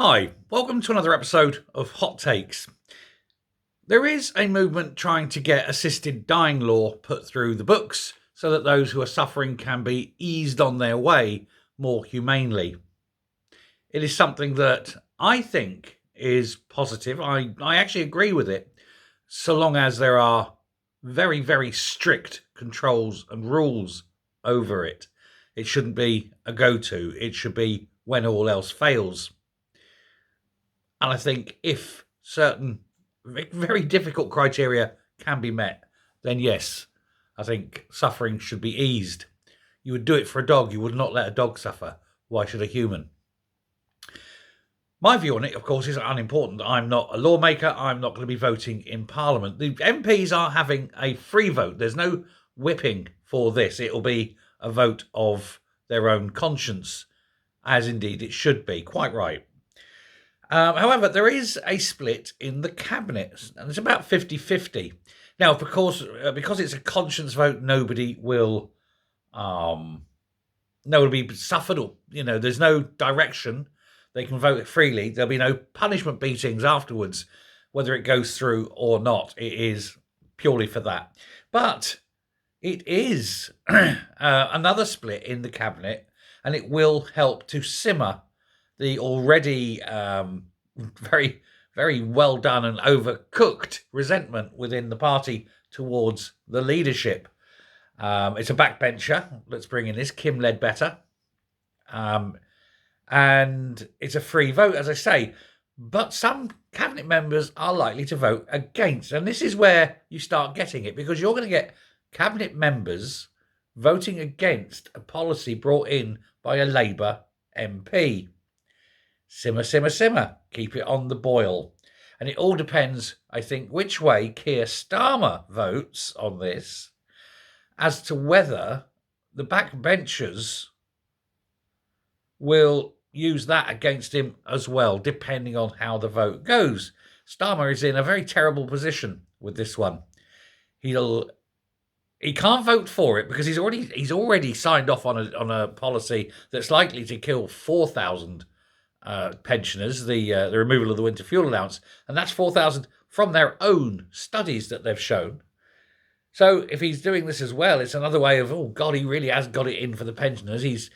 Hi, welcome to another episode of Hot Takes. There is a movement trying to get assisted dying law put through the books so that those who are suffering can be eased on their way more humanely. It is something that I think is positive. I actually agree with it, so long as there are very, very strict controls and rules over it. It shouldn't be a go-to. It should be when all else fails. And I think if certain very difficult criteria can be met, then yes, I think suffering should be eased. You would do it for a dog. You would not let a dog suffer. Why should a human? My view on it, of course, is unimportant. I'm not a lawmaker. I'm not going to be voting in Parliament. The MPs are having a free vote. There's no whipping for this. It'll be a vote of their own conscience, as indeed it should be. Quite right. However, there is a split in the cabinet, and it's about 50-50. Now, of course, because it's a conscience vote, nobody will be suffered, or there's no direction. They can vote freely. There'll be no punishment beatings afterwards, whether it goes through or not. It is purely for that. But it is another split in the cabinet, and it will help to simmer the already very, very well done and overcooked resentment within the party towards the leadership. It's a backbencher. Let's bring in this, Kim Ledbetter. And it's a free vote, as I say. But some cabinet members are likely to vote against. And this is where you start getting it, because you're going to get cabinet members voting against a policy brought in by a Labour MP. Simmer, simmer, simmer. Keep it on the boil. And it all depends, I think, which way Keir Starmer votes on this as to whether the backbenchers will use that against him as well, depending on how the vote goes. Starmer is in a very terrible position with this one. He can't vote for it because he's already signed off on a policy that's likely to kill 4,000 pensioners, the removal of the winter fuel allowance, and that's 4,000 from their own studies that they've shown. So if he's doing this as well, it's another way of, oh God, he really has got it in for the pensioners. He's,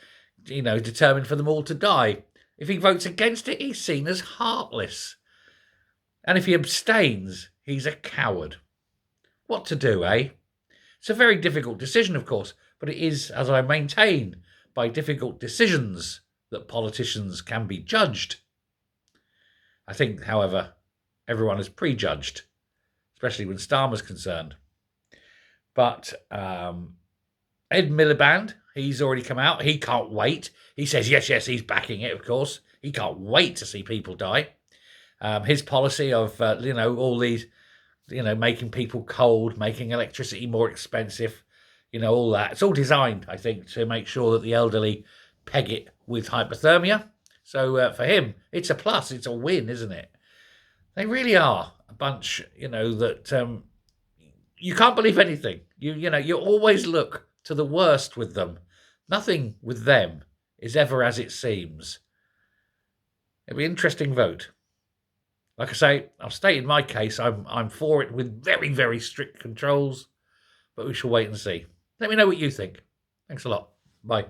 determined for them all to die. If he votes against it, he's seen as heartless. And if he abstains, he's a coward. What to do, eh? It's a very difficult decision, of course, but it is, as I maintain, by difficult decisions that politicians can be judged. I think, however, everyone is prejudged, especially when Starmer's concerned. But Ed Miliband, he's already come out. He can't wait. He says, yes, he's backing it, of course. He can't wait to see people die. His policy of, all these, making people cold, making electricity more expensive, all that. It's all designed, I think, to make sure that the elderly peg it with hypothermia. So for him, it's a plus. It's a win, isn't it? They really are a bunch, that you can't believe anything. You always look to the worst with them. Nothing with them is ever as it seems. It'll be an interesting vote. Like I say, I've stated my case. I'm for it with very, very strict controls, but we shall wait and see. Let me know what you think. Thanks a lot. Bye.